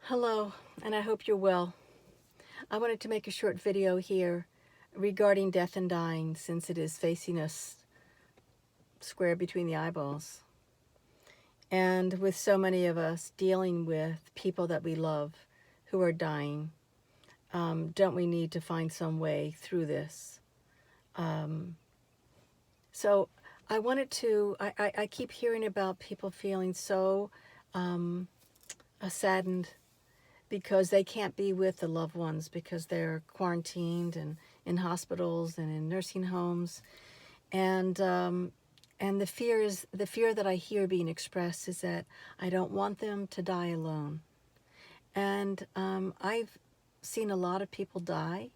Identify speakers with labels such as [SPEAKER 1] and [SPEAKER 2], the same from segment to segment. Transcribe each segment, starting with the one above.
[SPEAKER 1] Hello, and I hope you're well. I wanted to make a short video here regarding death and dying since it is facing us square between the eyeballs. And with so many of us dealing with people that we love who are dying, don't we need to find some way through this? So I wanted to, I keep hearing about people feeling so saddened because they can't be with the loved ones because they're quarantined and in hospitals and in nursing homes, and the fear that I hear being expressed is that I don't want them to die alone. And I've seen a lot of people die,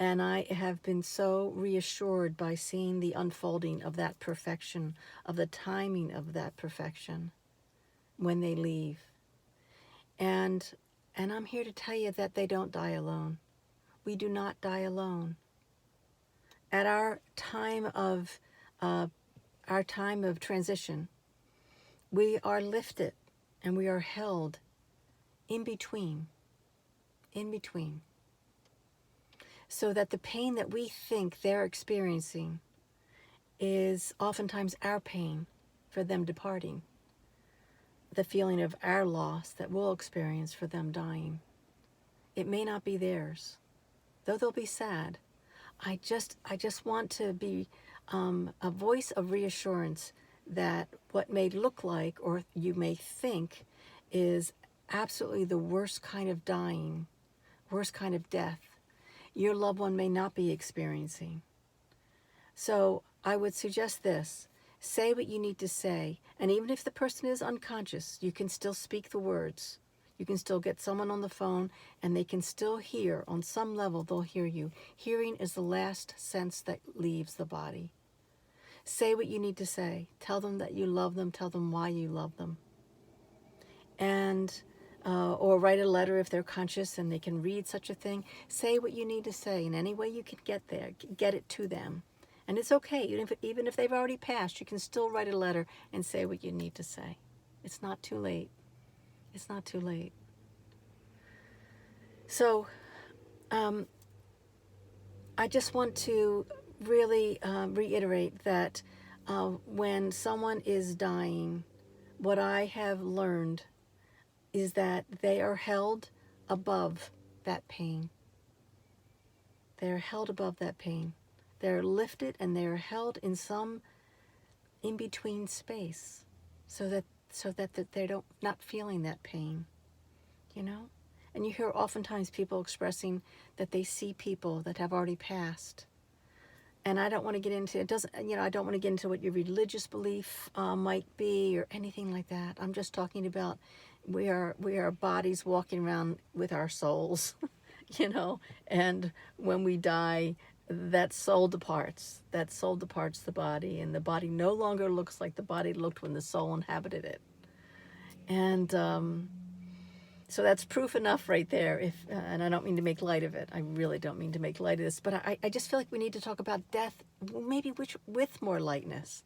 [SPEAKER 1] and I have been so reassured by seeing the unfolding of that perfection, of the timing of that perfection when they leave. And I'm here to tell you that they don't die alone. We do not die alone. At our time of transition, we are lifted and we are held in between, so that the pain that we think they're experiencing is oftentimes our pain for them departing, the feeling of our loss that we'll experience for them dying. It may not be theirs, though they'll be sad. I just want to be a voice of reassurance that what may look like or you may think is absolutely the worst kind of dying, worst kind of death, your loved one may not be experiencing. So I would suggest this. Say what you need to say. And even if the person is unconscious, you can still speak the words. You can still get someone on the phone and they can still hear. On some level, they'll hear you. Hearing is the last sense that leaves the body. Say what you need to say. Tell them that you love them. Tell them why you love them. And or write a letter if they're conscious and they can read such a thing. Say what you need to say in any way you can get there. Get it to them. And it's okay. Even if they've already passed, you can still write a letter and say what you need to say. It's not too late. It's not too late. So I just want to really reiterate that when someone is dying, what I have learned is that they are held above that pain. They're held above that pain. They're lifted and they're held in some in-between space so that they don't not feeling that pain, you know? And you hear oftentimes people expressing that they see people that have already passed. And I don't want to get into it. I don't want to get into what your religious belief might be or anything like that. I'm just talking about we are bodies walking around with our souls, and when we die, that soul departs. That soul departs the body, and the body no longer looks like the body looked when the soul inhabited it. And so that's proof enough right there. And I don't mean to make light of it. I really don't mean to make light of this. But I just feel like we need to talk about death, maybe with more lightness.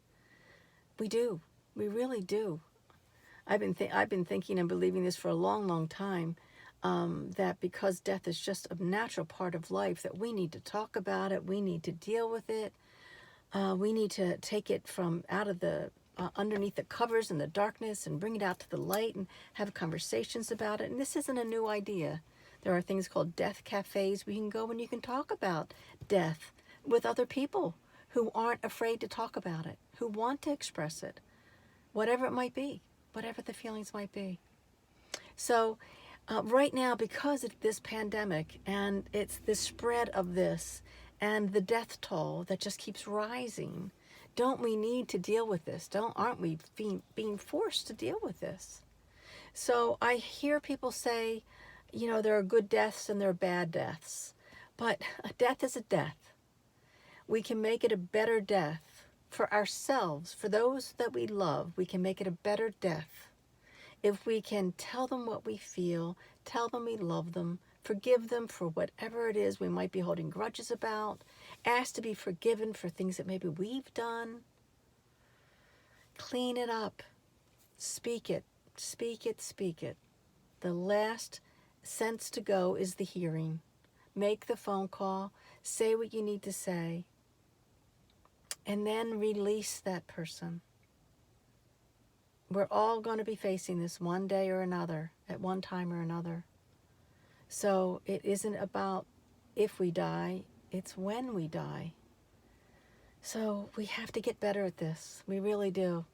[SPEAKER 1] We do. We really do. I've been thinking and believing this for a long, long time. That because death is just a natural part of life, that we need to talk about it. We need to deal with it. We need to take it from out of the underneath the covers and the darkness and bring it out to the light and have conversations about it. And this isn't a new idea. There are things called death cafes where you can go and you can talk about death with other people who aren't afraid to talk about it, who want to express it, whatever it might be, whatever the feelings might be. So right now, because of this pandemic and it's the spread of this and the death toll that just keeps rising, don't we need to deal with this? Aren't we being forced to deal with this? So I hear people say, there are good deaths and there are bad deaths. But a death is a death. We can make it a better death for ourselves, for those that we love. We can make it a better death if we can tell them what we feel, tell them we love them, forgive them for whatever it is we might be holding grudges about, ask to be forgiven for things that maybe we've done. Clean it up. Speak it. Speak it. Speak it. The last sense to go is the hearing. Make the phone call, say what you need to say, and then release that person. We're all going to be facing this one day or another, at one time or another. So it isn't about if we die, it's when we die. So we have to get better at this. We really do.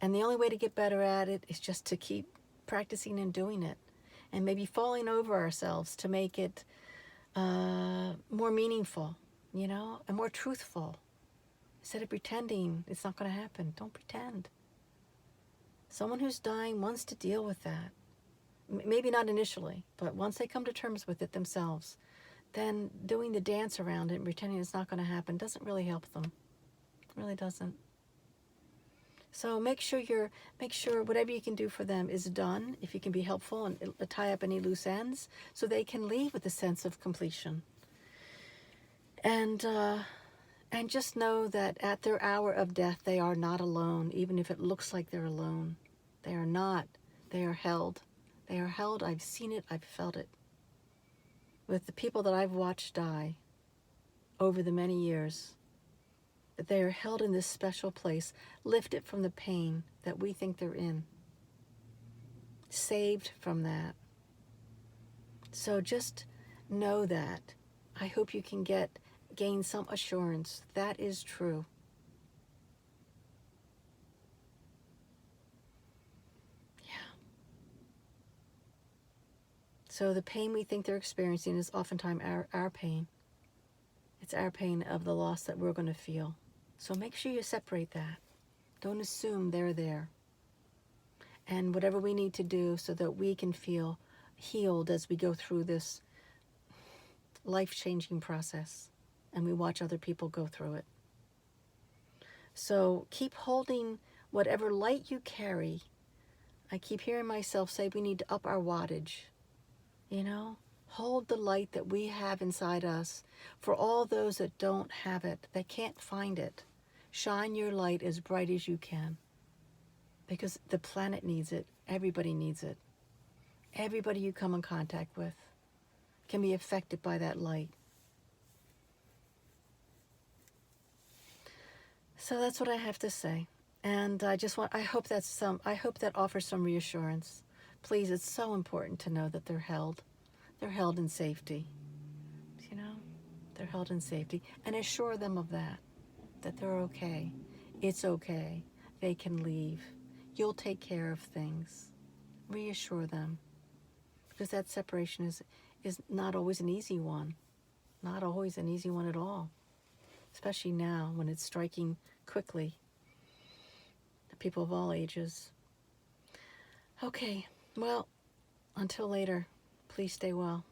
[SPEAKER 1] And the only way to get better at it is just to keep practicing and doing it. And maybe falling over ourselves to make it more meaningful, and more truthful. Instead of pretending it's not going to happen, don't pretend. Someone who's dying wants to deal with that. Maybe not initially, but once they come to terms with it themselves, then doing the dance around it and pretending it's not going to happen doesn't really help them. It really doesn't. So make sure whatever you can do for them is done, if you can be helpful and tie up any loose ends, so they can leave with a sense of completion. And just know that at their hour of death, they are not alone, even if it looks like they're alone. They are not. They are held. They are held. I've seen it. I've felt it. With the people that I've watched die over the many years, that they are held in this special place, lifted from the pain that we think they're in, saved from that. So just know that. I hope you can gain some assurance that is true. Yeah. So the pain we think they're experiencing is oftentimes our pain. It's our pain of the loss that we're going to feel. So make sure you separate that. Don't assume they're there. And whatever we need to do so that we can feel healed as we go through this life-changing process and we watch other people go through it. So keep holding whatever light you carry. I keep hearing myself say we need to up our wattage. Hold the light that we have inside us for all those that don't have it, that can't find it. Shine your light as bright as you can, because the planet needs it. Everybody needs it. Everybody you come in contact with can be affected by that light. So that's what I have to say. And I hope that offers some reassurance. Please, it's so important to know that they're held. They're held in safety. They're held in safety. And assure them of that they're okay. It's okay. They can leave. You'll take care of things. Reassure them. Because that separation is not always an easy one. Not always an easy one at all. Especially now when it's striking quickly. The people of all ages. Okay, well, until later, please stay well.